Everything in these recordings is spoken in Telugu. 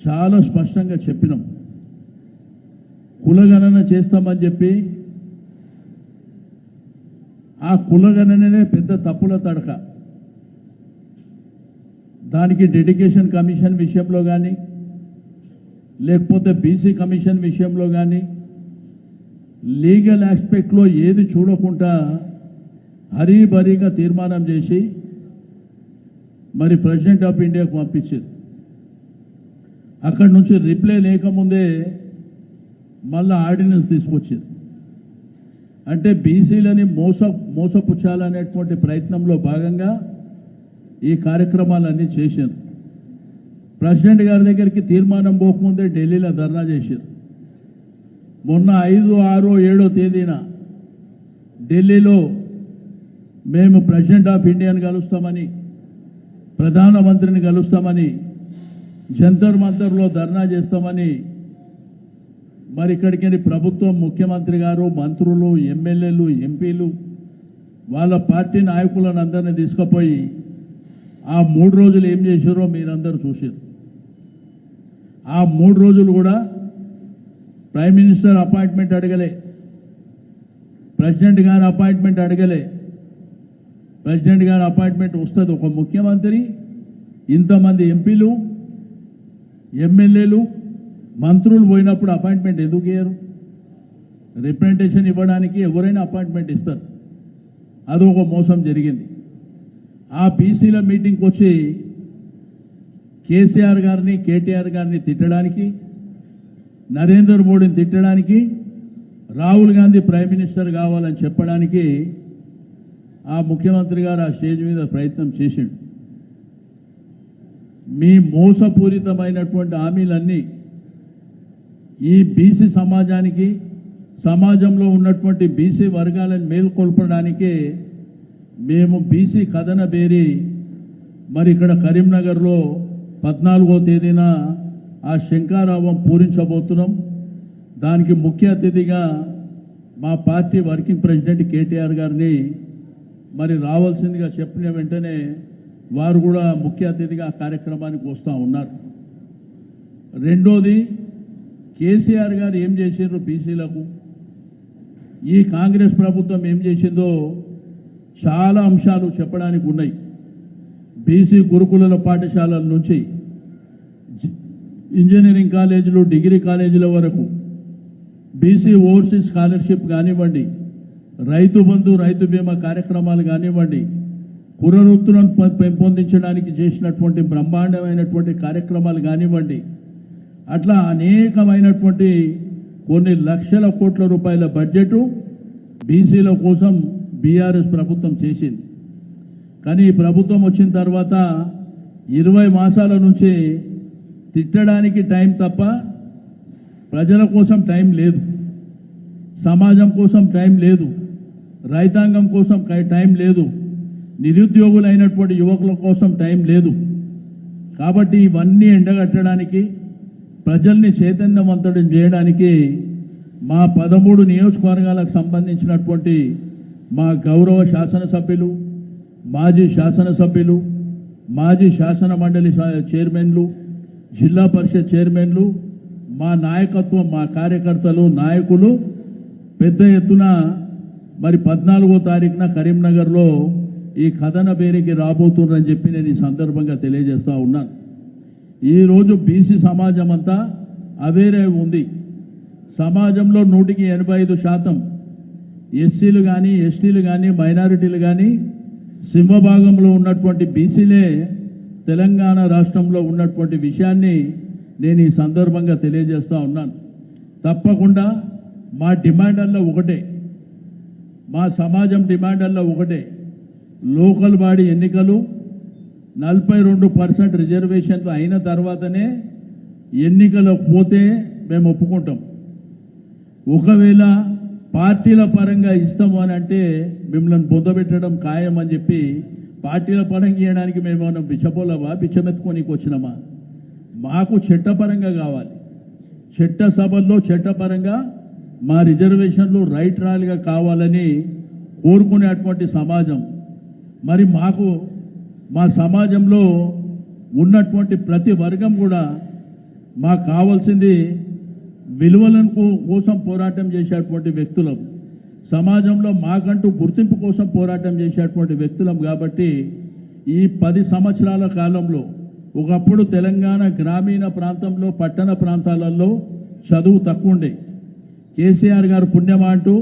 చాలా స్పష్టంగా చెప్పినాం. కులగణన చేస్తామని చెప్పి ఆ కులగణననే పెద్ద తప్పుల తడక. దానికి డెడికేషన్ కమిషన్ విషయంలో కానీ లేకపోతే బీసీ కమిషన్ విషయంలో కానీ లీగల్ ఆస్పెక్ట్లో ఏది చూడకుండా హరీబరీగా తీర్మానం చేసి మరి ప్రెసిడెంట్ ఆఫ్ ఇండియాకు పంపించారు. అక్కడి నుంచి రిప్లై లేకముందే మళ్ళా ఆర్డినెన్స్ తీసుకొచ్చారు. అంటే బీసీలని మోసపుచ్చాలనేటువంటి ప్రయత్నంలో భాగంగా ఈ కార్యక్రమాలన్నీ చేశారు. ప్రెసిడెంట్ గారి దగ్గరికి తీర్మానం పోకముందే ఢిల్లీలో ధర్నా చేశారు. మొన్న 5, 6, 7 తేదీన ఢిల్లీలో మేము ప్రెసిడెంట్ ఆఫ్ ఇండియాని కలుస్తామని, ప్రధానమంత్రిని కలుస్తామని, జంతర్ మంతర్లో ధర్నా చేస్తామని మరి ఇక్కడికి ప్రభుత్వం, ముఖ్యమంత్రి గారు, మంత్రులు, ఎమ్మెల్యేలు, ఎంపీలు వాళ్ళ పార్టీ నాయకులను అందరినీ తీసుకుపోయి ఆ 3 రోజులు ఏం చేశారో మీరందరూ చూశారు. ఆ 3 రోజులు కూడా ప్రైమ్ మినిస్టర్ అపాయింట్మెంట్ అడగలే, ప్రెసిడెంట్ గారి అపాయింట్మెంట్ అడగలే. ప్రెసిడెంట్ గారి అపాయింట్మెంట్ వస్తుంది. ఒక ముఖ్యమంత్రి, ఇంతమంది ఎంపీలు, ఎమ్మెల్యేలు, మంత్రులు పోయినప్పుడు అపాయింట్మెంట్ ఎందుకు ఇయ్యరు? రిప్రజెంటేషన్ ఇవ్వడానికి ఎవరైనా అపాయింట్మెంట్ ఇస్తారు. అదొక మోసం జరిగింది. ఆ బీసీల మీటింగ్కి వచ్చి కేసీఆర్ గారిని, కేటీఆర్ గారిని తిట్టడానికి, నరేంద్ర మోడీని తిట్టడానికి, రాహుల్ గాంధీ ప్రైమ్ మినిస్టర్ కావాలని చెప్పడానికి ఆ ముఖ్యమంత్రి గారు ఆ స్టేజ్ మీద ప్రయత్నం చేసిండు. మీ మోసపూరితమైనటువంటి హామీలన్నీ ఈ బీసీ సమాజానికి, సమాజంలో ఉన్నటువంటి బీసీ వర్గాలను మేల్కొల్పడానికి మేము బీసీ కథన బేరి మరి ఇక్కడ కరీంనగర్లో 14వ తేదీన ఆ శంఖారావం పూరించబోతున్నాం. దానికి ముఖ్య అతిథిగా మా పార్టీ వర్కింగ్ ప్రెసిడెంట్ కేటీఆర్ గారిని మరి రావాల్సిందిగా చెప్పిన వెంటనే వారు కూడా ముఖ్య అతిథిగా ఆ కార్యక్రమానికి వస్తూ ఉన్నారు. రెండోది, కేసీఆర్ గారు ఏం చేశారు బీసీలకు, ఈ కాంగ్రెస్ ప్రభుత్వం ఏం చేసిందో చాలా అంశాలు చెప్పడానికి ఉన్నాయి. బీసీ గురుకుల పాఠశాలల నుంచి ఇంజనీరింగ్ కాలేజీలు, డిగ్రీ కాలేజీల వరకు, బీసీ ఓవర్సీస్ స్కాలర్షిప్ కానివ్వండి, రైతు బంధు, రైతు బీమా కార్యక్రమాలు కానివ్వండి, కులవృత్తులను పెంపొందించడానికి చేసినటువంటి బ్రహ్మాండమైనటువంటి కార్యక్రమాలు కానివ్వండి, అట్లా అనేకమైనటువంటి కొన్ని లక్షల కోట్ల రూపాయల బడ్జెట్ బీసీల కోసం బీఆర్ఎస్ ప్రభుత్వం చేసింది. కానీ ఈ ప్రభుత్వం వచ్చిన తర్వాత 20 మాసాల నుంచి తిట్టడానికి టైం తప్ప ప్రజల కోసం టైం లేదు, సమాజం కోసం టైం లేదు, రైతాంగం కోసం టైం లేదు, నిరుద్యోగులైనటువంటి యువకుల కోసం టైం లేదు. కాబట్టి ఇవన్నీ ఎండగట్టడానికి, ప్రజల్ని చైతన్యవంతుడం చేయడానికి మా 13 నియోజకవర్గాలకు సంబంధించినటువంటి మా గౌరవ శాసనసభ్యులు, మాజీ శాసనసభ్యులు, మాజీ శాసన మండలి చైర్మన్లు, జిల్లా పరిషత్ చైర్మన్లు, మా నాయకత్వం, మా కార్యకర్తలు, నాయకులు పెద్ద ఎత్తున మరి 14వ తారీఖున కరీంనగర్లో ఈ కథన బేరికి రాబోతున్నారని చెప్పి నేను ఈ సందర్భంగా తెలియజేస్తా ఉన్నాను. ఈరోజు బీసీ సమాజం అంతా అవేరే ఉంది. సమాజంలో 185% ఎస్సీలు కానీ, ఎస్టీలు కానీ, మైనారిటీలు కానీ, సింహభాగంలో ఉన్నటువంటి బీసీలే తెలంగాణ రాష్ట్రంలో ఉన్నటువంటి విషయాన్ని నేను ఈ సందర్భంగా తెలియజేస్తా ఉన్నాను. తప్పకుండా మా డిమాండ్ల్లో ఒకటే, మా సమాజం డిమాండ్ల్లో ఒకటే, లోకల్ బాడీ ఎన్నికలు 42% రిజర్వేషన్లు అయిన తర్వాతనే ఎన్నికలకు పోతే మేము ఒప్పుకుంటాం. ఒకవేళ పార్టీల పరంగా ఇస్తాము అని అంటే మిమ్మల్ని బొందబెట్టడం ఖాయం అని చెప్పి, పార్టీల పరంగా ఇవ్వడానికి మేము ఏమన్నా బిచ్చపోలవా, బిచ్చమెత్తుకోనికి వచ్చినామా? మాకు చట్టపరంగా కావాలి. చట్టసభల్లో చట్టపరంగా మా రిజర్వేషన్లు రైట్ రాలుగా కావాలని కోరుకునేటువంటి సమాజం. మరి మాకు మా సమాజంలో ఉన్నటువంటి ప్రతి వర్గం కూడా మాకు కావాల్సింది విలువలను కోసం పోరాటం చేసేటువంటి వ్యక్తులం, సమాజంలో మాకంటూ గుర్తింపు కోసం పోరాటం చేసేటువంటి వ్యక్తులం. కాబట్టి ఈ 10 సంవత్సరాల కాలంలో ఒకప్పుడు తెలంగాణ గ్రామీణ ప్రాంతంలో పట్టణ ప్రాంతాలలో చదువు తక్కువ ఉండే. కేసీఆర్ గారు పుణ్యమా అంటూ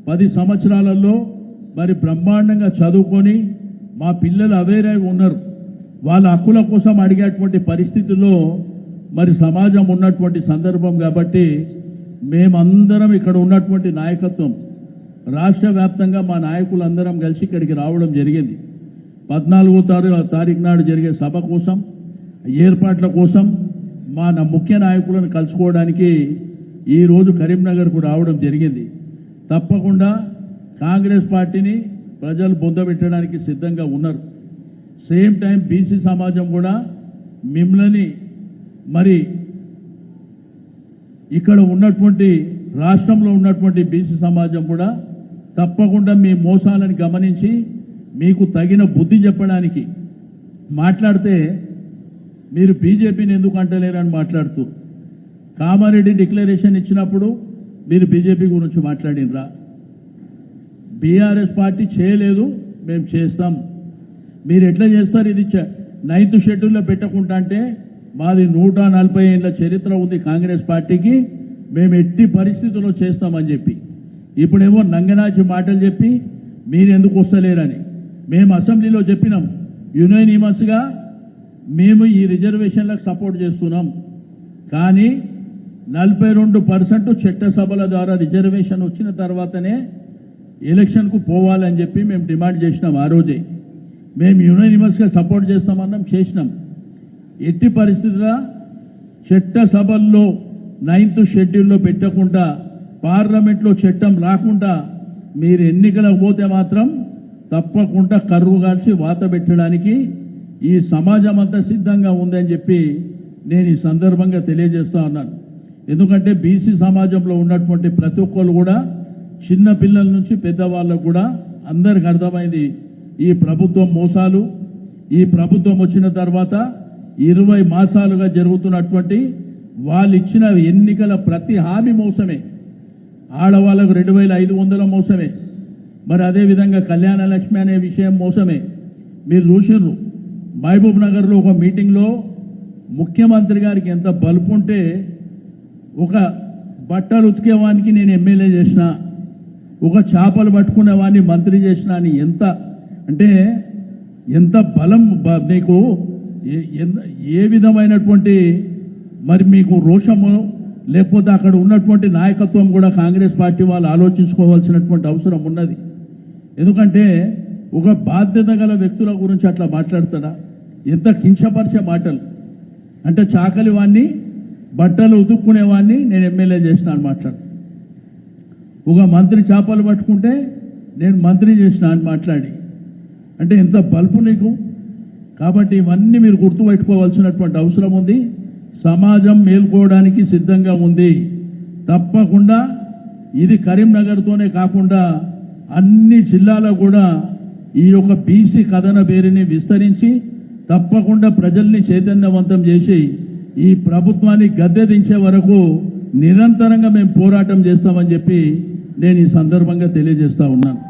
10 సంవత్సరాలలో మరి బ్రహ్మాండంగా చదువుకొని మా పిల్లలు అవేరై ఉన్నారు. వాళ్ళ హక్కుల కోసం అడిగేటువంటి పరిస్థితుల్లో మరి సమాజం ఉన్నటువంటి సందర్భం. కాబట్టి మేమందరం ఇక్కడ ఉన్నటువంటి నాయకత్వం రాష్ట్ర వ్యాప్తంగా మా నాయకులందరం కలిసి ఇక్కడికి రావడం జరిగింది. 14వ తారీఖు నాడు జరిగే సభ కోసం, ఏర్పాట్ల కోసం మా ముఖ్య నాయకులను కలుసుకోవడానికి ఈరోజు కరీంనగర్కు రావడం జరిగింది. తప్పకుండా కాంగ్రెస్ పార్టీని ప్రజలు బొందబెట్టడానికి సిద్ధంగా ఉన్నారు. సేమ్ టైం బీసీ సమాజం కూడా మిమ్మల్ని మరి ఇక్కడ ఉన్నటువంటి రాష్ట్రంలో ఉన్నటువంటి బీసీ సమాజం కూడా తప్పకుండా మీ మోసాలను గమనించి మీకు తగిన బుద్ధి చెప్పడానికి మాట్లాడితే మీరు బీజేపీని ఎందుకు అంటలేరని మాట్లాడుతూ, కామారెడ్డి డిక్లరేషన్ ఇచ్చినప్పుడు మీరు బీజేపీ గురించి మాట్లాడినరా? బీఆర్ఎస్ పార్టీ చేయలేదు, మేము చేస్తాం. మీరు ఎట్లా చేస్తారు? ఇది 9th షెడ్యూల్లో పెట్టకుండా అంటే మాది 140 ఏళ్ల చరిత్ర ఉంది కాంగ్రెస్ పార్టీకి, మేము ఎట్టి పరిస్థితుల్లో చేస్తామని చెప్పి ఇప్పుడేమో నంగనాచి మాటలు చెప్పి మీరు ఎందుకు వస్తలేరని మేము అసెంబ్లీలో చెప్పినాం. యునానిమస్గా మేము ఈ రిజర్వేషన్లకు సపోర్ట్ చేస్తున్నాం, కానీ 42% చట్టసభల ద్వారా రిజర్వేషన్ వచ్చిన తర్వాతనే ఎలక్షన్కు పోవాలని చెప్పి మేము డిమాండ్ చేసినాం. ఆ రోజే మేము యునానిమస్గా సపోర్ట్ చేస్తామన్నాం, చేసినాం. ఎట్టి పరిస్థితుల్లో చట్టసభల్లో 9th షెడ్యూల్లో పెట్టకుండా పార్లమెంట్లో చట్టం రాకుండా మీరు ఎన్నికలకు పోతే మాత్రం తప్పకుండా కర్రు కాల్చి వాత పెట్టడానికి ఈ సమాజం అంతా సిద్ధంగా ఉందని చెప్పి నేను ఈ సందర్భంగా తెలియజేస్తా ఉన్నాను. ఎందుకంటే బీసీ సమాజంలో ఉన్నటువంటి ప్రతి ఒక్కరు కూడా చిన్న పిల్లల నుంచి పెద్దవాళ్ళకు కూడా అందరికి అర్థమైంది ఈ ప్రభుత్వం మోసాలు. ఈ ప్రభుత్వం వచ్చిన తర్వాత 20 మాసాలుగా జరుగుతున్నటువంటి వాళ్ళు ఇచ్చిన ఎన్నికల ప్రతి హామీ మోసమే. ఆడవాళ్ళకు 2500 మోసమే, మరి అదేవిధంగా కళ్యాణ లక్ష్మి అనే విషయం మోసమే. మీరు చూసిర్రు మహబూబ్ నగర్లో ఒక మీటింగ్లో ముఖ్యమంత్రి గారికి ఎంత బలుపు ఉంటే, ఒక బట్టలు ఉతికేవానికి నేను ఎమ్మెల్యే చేసిన, ఒక చేపలు పట్టుకునేవాడిని మంత్రి చేసిన అని ఎంత బలం నీకు, ఏ విధమైనటువంటి మరి మీకు రోషము, లేకపోతే అక్కడ ఉన్నటువంటి నాయకత్వం కూడా కాంగ్రెస్ పార్టీ వాళ్ళు ఆలోచించుకోవాల్సినటువంటి అవసరం ఉన్నది. ఎందుకంటే ఒక బాధ్యత గల వ్యక్తుల గురించి అట్లా మాట్లాడతారా? ఎంత కించపరిచే మాటలు. అంటే చాకలి వాడిని బట్టలు ఉతుక్కునేవాడిని నేను ఎమ్మెల్యే చేసిన అని మాట్లాడు. ఒక మంత్రి చేపలు పట్టుకుంటే నేను మంత్రి చేసిన అని మాట్లాడి, అంటే ఎంత బల్పు నీకు. కాబట్టి ఇవన్నీ మీరు గుర్తుపెట్టుకోవాల్సినటువంటి అవసరం ఉంది. సమాజం మేల్కోవడానికి సిద్ధంగా ఉంది. తప్పకుండా ఇది కరీంనగర్తోనే కాకుండా అన్ని జిల్లాలో కూడా ఈ యొక్క బీసీ కథన పేరుని విస్తరించి తప్పకుండా ప్రజల్ని చైతన్యవంతం చేసి ఈ ప్రభుత్వాన్ని గద్దె దించే వరకు నిరంతరంగా మేము పోరాటం చేస్తామని చెప్పి నేను ఈ సందర్భంగా తెలియజేస్తా ఉన్నాను.